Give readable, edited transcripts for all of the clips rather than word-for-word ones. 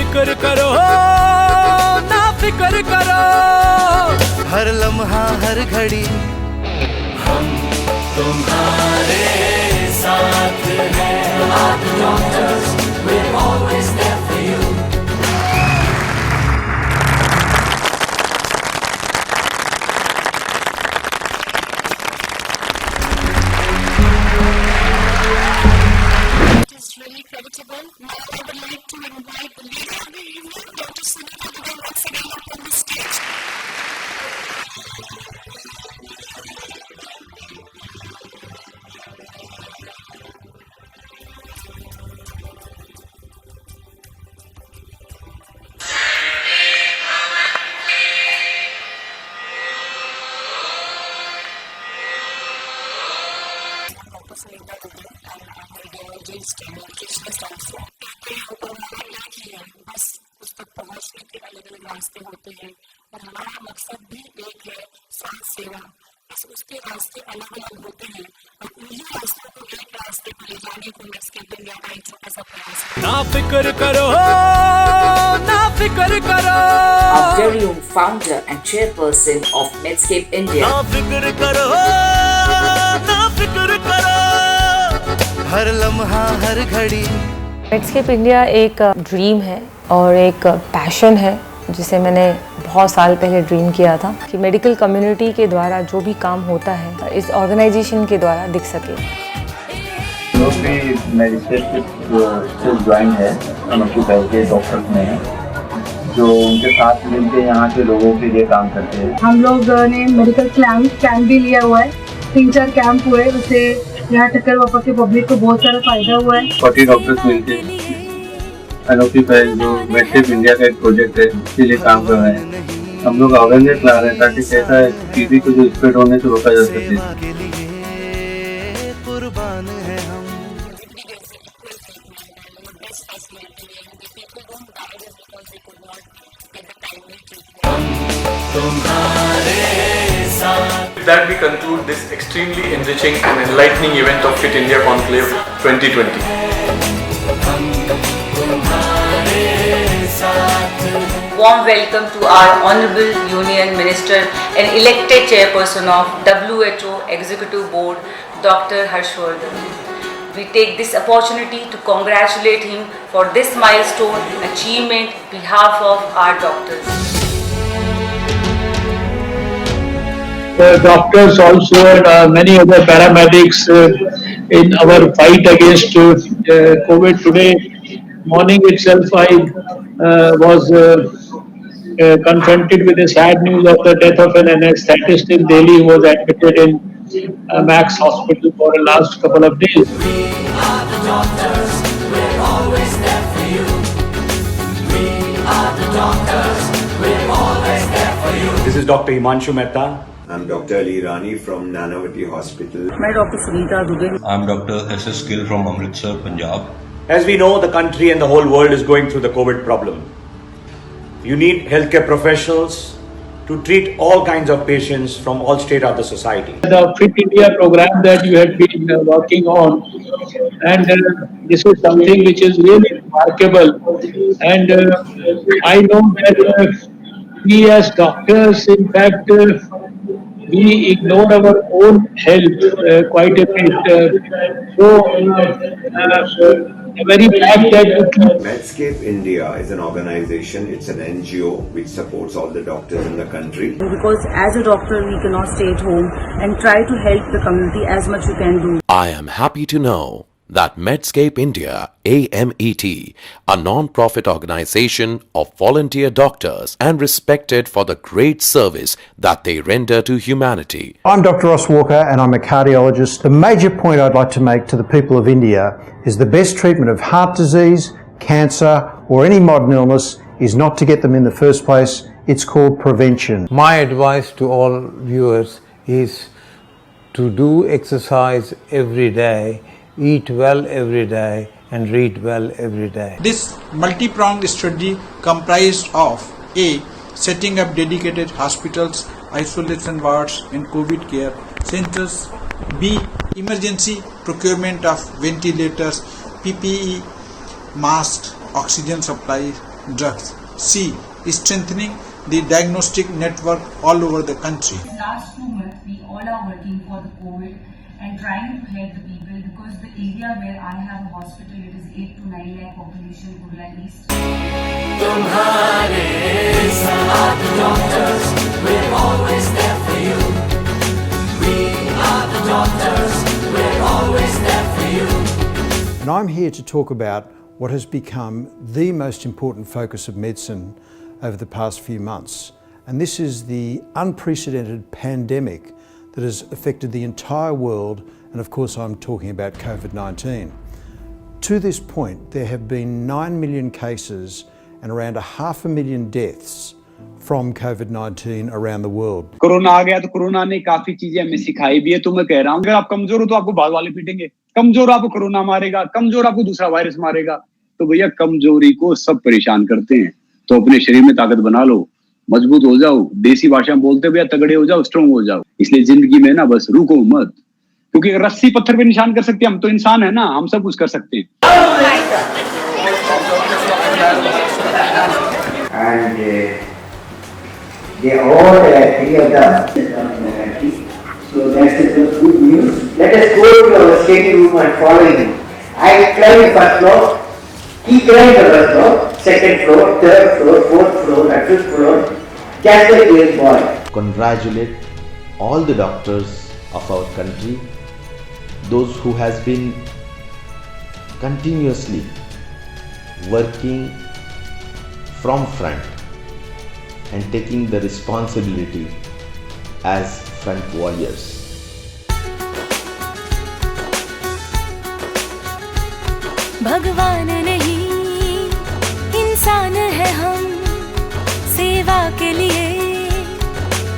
फिक्र करो, ना फिक्र करो, हर लम्हा हर घड़ी हम तुम्हारे साथ हैं। Doctors, we're always there for you. It is really creditable. Now I would like to invite the leader of the evening, Dr. Sunita Dubey, once again up on the stage. Dr. Sunita Dubey, and I'm a radiologist and nutritionist also. बस उस तक पहुँचने के अलग-अलग रास्ते होते हैं और हमारा मकसद भी एक है, स्वास्थ्य सेवा। बस उसके रास्ते अलग-अलग होते हैं और उन्हीं रास्तों को एक रास्ते पर ले जाने को मेडस्केप इंडिया का एक छोटा सा प्रयास है। ना फिक्र करो, ना फिक्र करो, Our very own founder and chairperson of Medscape India. ना फिक्र करो, ना फिक्र करो, हर लम्हा हर घड़ी। मेडस्केप इंडिया एक ड्रीम है और एक पैशन है जिसे मैंने बहुत साल पहले ड्रीम किया था कि मेडिकल कम्युनिटी के द्वारा जो भी काम होता है इस ऑर्गेनाइजेशन के द्वारा दिख सके। लोग भी मेडिकेट से ज्वाइन है, अनोखी पहल के डॉक्टर्स में हैं जो उनके साथ मिलकर यहाँ के लोगों के लिए काम करते हैं। हम लोग ने मेडिकल कैंप भी लिया हुआ है, 3-4 कैंप हुए, उससे यहाँ टक्कर वापा के पब्लिक को बहुत सारा फायदा हुआ है। 40 डॉक्टर्स मिलकर अनोखी पहल जो मेडस्केप इंडिया का एक प्रोजेक्ट है उसके लिए काम कर रहे हैं। हम लोग अवेयरनेस ला रहे हैं ताकि कैसा टीबी को जो स्प्रेड होने से रोका जा सके। With that, we conclude this extremely enriching and enlightening event of Fit India Conclave 2020. Warm welcome to our Honorable Union Minister and elected chairperson of WHO Executive Board, Dr. Harshvardhan. We take this opportunity to congratulate him for this milestone achievement on behalf of our doctors. Doctors also and many other paramedics in our fight against COVID. Today morning itself I was confronted with the sad news of the death of an anesthetist in Delhi who was admitted in Max Hospital for the last couple of days. We are the doctors, we're always there for you. We are the doctors, we're always there for you. This is Dr. Himanshu Mehta. I'm Dr. Ali Rani from Nanavati Hospital. I'm Dr. Sunita Dubey. I'm Dr. S.S. Gill from Amritsar, Punjab. As we know, the country and the whole world is going through the COVID problem. You need healthcare professionals to treat all kinds of patients from all states of the society. The Fit India program that you had been working on, and this is something which is really remarkable. And I know that we as doctors, in fact, we ignore our own health quite a bit. The very fact that you keep Medscape India is an organization, it's an NGO which supports all the doctors in the country. Because as a doctor, we cannot stay at home and try to help the community as much we can do. I am happy to know that Medscape India, AMET, a non-profit organization of volunteer doctors and respected for the great service that they render to humanity. I'm Dr. Ross Walker and I'm a cardiologist. The major point I'd like to make to the people of India is the best treatment of heart disease, cancer or any modern illness is not to get them in the first place, it's called prevention. My advice to all viewers is to do exercise every day, eat well every day and read well every day. This multi-pronged strategy comprised of A. Setting up dedicated hospitals, isolation wards and COVID care centers. B. Emergency procurement of ventilators, PPE, masks, oxygen supply drugs. C. Strengthening the diagnostic network all over the country. Last 2 months, we all are working for the COVID and trying to help the people because the area where I have a hospital, it is 8 to 9 lakh population, Kurla East. तुम्हारे साथ doctors, we're always there for you. We are the doctors, we're always there for you. And I'm here to talk about what has become the most important focus of medicine over the past few months. And this is the unprecedented pandemic that has affected the entire world, and of course I'm talking about COVID-19. To this point, there have been 9 million cases and around 500,000 deaths from COVID-19 around the world. Corona आ गया तो corona ने काफी चीजें हमें सिखाई भी है। तो मैं कह रहा हूँ अगर आप कमजोर हो तो आपको बाद वाले पीटेंगे, कमजोर आपको कोरोना मारेगा, कमजोर आपको दूसरा वायरस मारेगा। तो भैया कमजोरी को सब परेशान करते हैं, तो अपने शरीर में ताकत बना लो, मजबूत हो जाओ, देसी भाषा में बोलते भैया तगड़े हो जाओ, स्ट्रॉन्ग हो जाओ। इसलिए जिंदगी में ना बस रुको मत, क्योंकि अगर रस्सी पत्थर पे निशान कर सकते हैं हम तो इंसान है ना, हम सब कुछ कर सकते हैं। And they all three of them. So that's the good news. Let us go to our study room and follow him. I climb first floor, he climbed the first floor, second floor, third floor, fourth floor, and fifth floor. Just like this boy. Congratulate all the doctors of our country, those who has been continuously working from front and taking the responsibility as front warriors. भगवान नहीं इंसान है हम, सेवा के लिए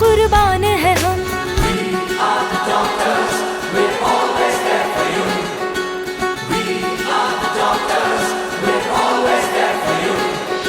कुर्बान है हम। We are the doctors, we're always there for you. We are the doctors, we're always there for you.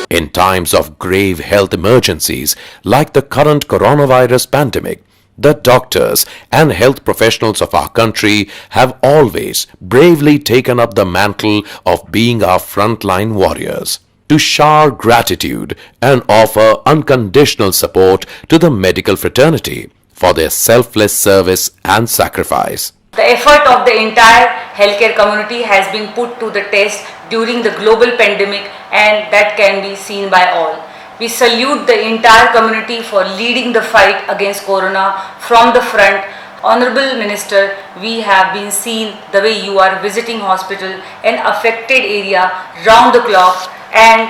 In times of grave health emergencies like the current coronavirus pandemic, the doctors and health professionals of our country have always bravely taken up the mantle of being our frontline warriors. To shower gratitude and offer unconditional support to the medical fraternity for their selfless service and sacrifice. The effort of the entire healthcare community has been put to the test during the global pandemic, and that can be seen by all. We salute the entire community for leading the fight against corona from the front. Honorable Minister, we have been seen the way you are visiting hospital and affected area round the clock, and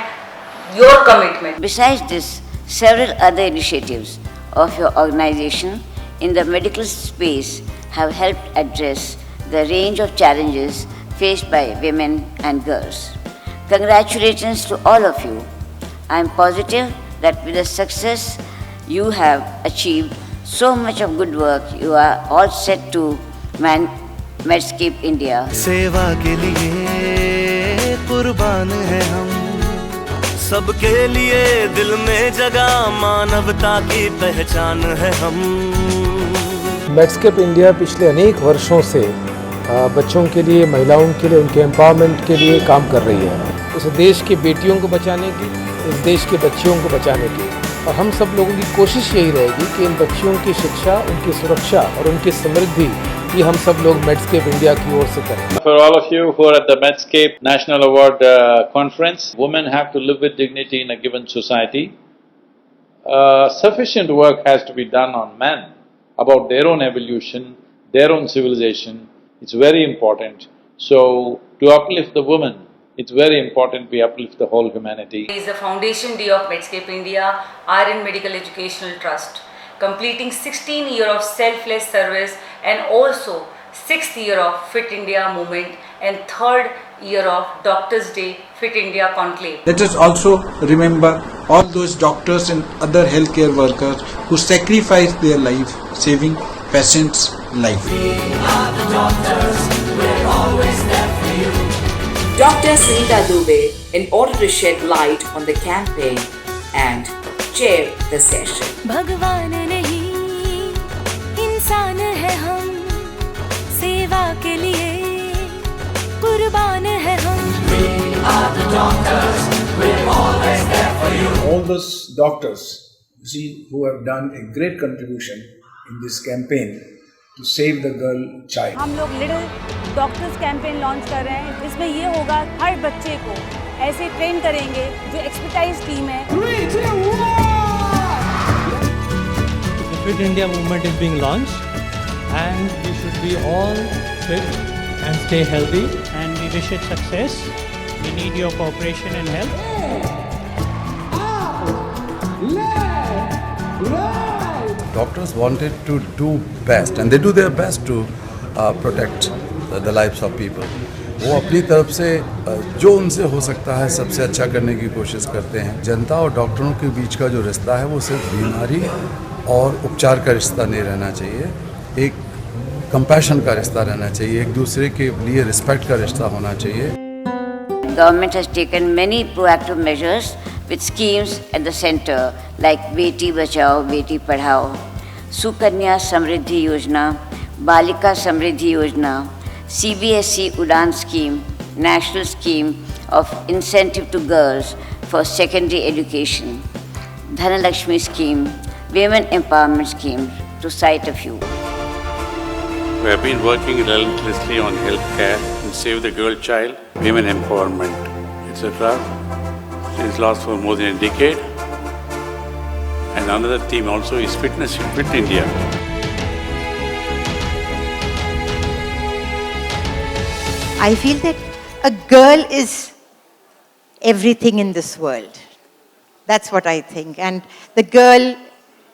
your commitment. Besides this, several other initiatives of your organization in the medical space have helped address the range of challenges faced by women and girls. Congratulations to all of you. I am positive that with the success you have achieved so much of good work, you are all set to Medscape India. सेवा के लिए कुर्बान है हम, सबके लिए दिल में जगह मानवता की पहचान है हम। मेड्सकेप इंडिया पिछले अनेक वर्षों से बच्चों के लिए, महिलाओं के लिए, उनके एम्पावरमेंट के लिए काम कर रही है। इस देश की बेटियों को बचाने की, इस देश के बच्चियों को बचाने की, और हम सब लोगों की कोशिश यही रहेगी कि इन बच्चियों की शिक्षा, उनकी सुरक्षा और उनकी समृद्धि ये हम सब लोग मेड्सकेप इंडिया की ओर से करें। For all of you who are at the Medscape National Award Conference, women have to live with dignity in a given society. Sufficient work has to be done on men about their own evolution, their own civilization. It's very important. So, to uplift the women, it's very important we uplift the whole humanity. It is the foundation day of Medscape India, Iron Medical Educational Trust, completing 16 years of selfless service and also 6th year of Fit India movement and 3rd year of Doctors Day Fit India Conclave. Let us also remember all those doctors and other healthcare workers who sacrifice their life saving patients' life. We are the doctors, we're always there for you. Dr. Sunita Dubey, in order to shed light on the campaign and chair the session. भगवान नहीं इंसान है हम, सेवा के लिए कुर्बान है हम। We are the doctors, we're always there you. All those doctors, who have done a great contribution in this campaign to save the girl child. हम लोग लिटिल डॉक्टर्स कैंपेन लॉन्च कर रहे हैं। इसमें ये होगा हर बच्चे को ऐसे ट्रेन करेंगे जो एक्सपर्टाइज टीम है। The Fit India movement is being launched and we should be all fit and stay healthy. And we wish it success. We need your cooperation and help. Doctors wanted to do best and they do their best to protect the lives of people. वो अपनी तरफ से जो उनसे हो सकता है सबसे अच्छा करने की कोशिश करते हैं। जनता और डॉक्टरों के बीच का जो रिश्ता है वो सिर्फ बीमारी और उपचार का रिश्ता नहीं रहना चाहिए, एक कंपैशन का रिश्ता रहना चाहिए, एक दूसरे के लिए रिस्पेक्ट का रिश्ता होना चाहिए। Government has taken many proactive measures with schemes at the center like Beti Bachao, Beti Padhao, Sukanya Samriddhi Yojana, Balika Samriddhi Yojana, CBSE Udan scheme, national scheme of incentive to girls for secondary education, Dhanalakshmi scheme, women empowerment scheme, to cite a few. We have been working relentlessly on healthcare and Save the Girl Child, women empowerment, etc. Since last for more than a decade. And another theme also is fitness, Fit India. I feel that a girl is everything in this world. That's what I think. And the girl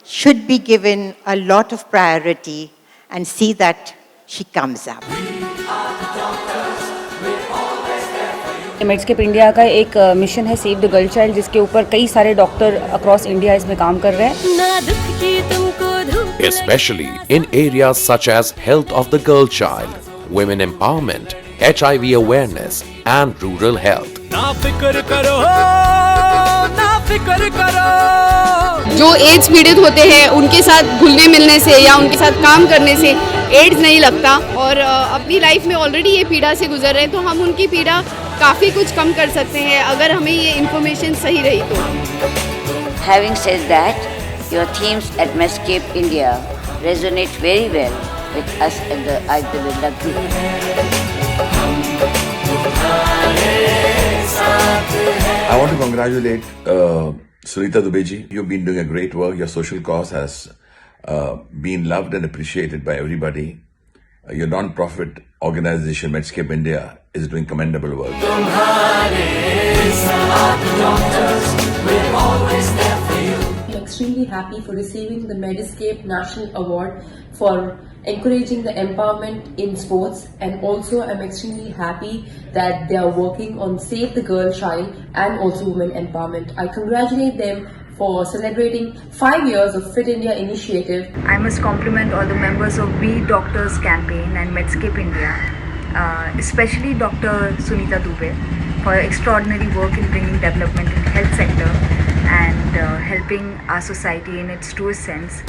should be given a lot of priority and see that she comes up. Medscape India का एक mission है save the girl child, जिसके ऊपर कई सारे doctor across India इसमें काम कर रहे हैं। Especially in areas such as health of the girl child, women empowerment, HIV awareness and rural health. ना फिक्र करो, ना फिक्र करो। जो एड्स पीड़ित होते हैं उनके साथ घुलने मिलने से या उनके साथ काम करने से एड्स नहीं लगता, और अपनी लाइफ में ऑलरेडी ये पीड़ा से गुजर रहे हैं, तो हम उनकी पीड़ा काफ़ी कुछ कम कर सकते हैं अगर हमें ये इन्फॉर्मेशन सही रही तो। Having said that, your themes at Medscape India resonate very well with us at the Birla Group. I want to congratulate Sunita Dubey ji. You've been doing a great work. Your social cause has been loved and appreciated by everybody. Your non-profit organization Medscape India is doing commendable work. I'm extremely happy for receiving the Medscape National Award for encouraging the empowerment in sports, and also I'm extremely happy that they are working on Save the Girl Child and also women empowerment. I congratulate them for celebrating 5 years of Fit India initiative. I must compliment all the members of We Doctors campaign and Medscape India, especially Dr. Sunita Dubey for her extraordinary work in bringing development in health sector and helping our society in its truest sense.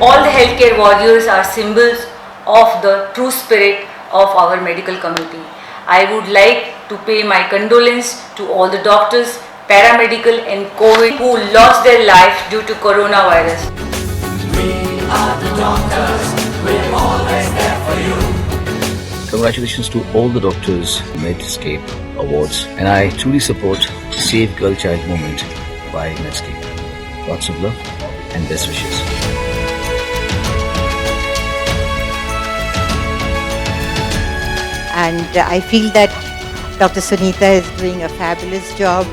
All the healthcare warriors are symbols of the true spirit of our medical community. I would like to pay my condolence to all the doctors, paramedical and COVID who lost their life due to coronavirus. We are the doctors, we're always there for you. Congratulations to all the doctors who Medscape Awards, and I truly support Save Girl Child movement by Medscape. Lots of love and best wishes. And I feel that Dr. Sunita is doing a fabulous job,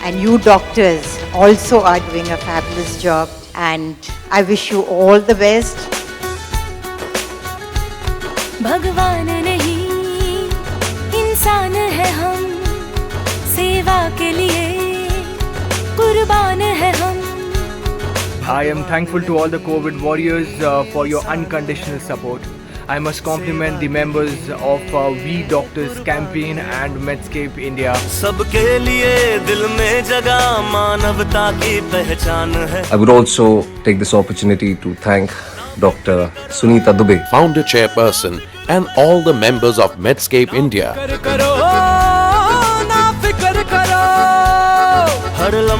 and you doctors also are doing a fabulous job, and I wish you all the best. भगवान नहीं इंसान है हम, सेवा के लिए कुर्बान है हम। I am thankful to all the COVID warriors for your unconditional support. I must compliment the members of We Doctors campaign and Medscape India. सबके लिए दिल में जगह मानवता की पहचान है। I would also take this opportunity to thank Dr. Sunita Dubey, founder chairperson, and all the members of Medscape India. करो ना फिक्र करो।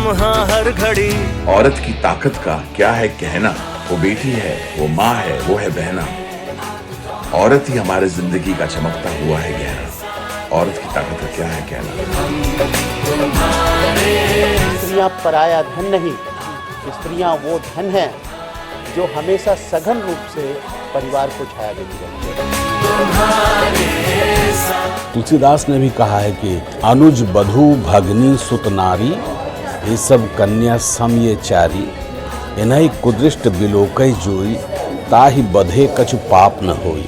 लम्हा हर घड़ी। औरत की ताकत का क्या है कहना, वो बेटी है, वो माँ है, वो है बहना। औरत ही हमारे जिंदगी का चमकता हुआ है गहना। औरत की ताकत का क्या है कहना। स्त्रियां पराया धन नहीं, स्त्रियां वो धन है जो हमेशा सघन रूप से परिवार को छाया देती रहती है। तुलसीदास ने भी कहा है कि अनुज बधू भगनी सुत नारी, ये सब कन्या सम ये चारी, इन्हीं कुदृष्ट बिलोकई जोई, ताहि बधे कछु पाप न होई।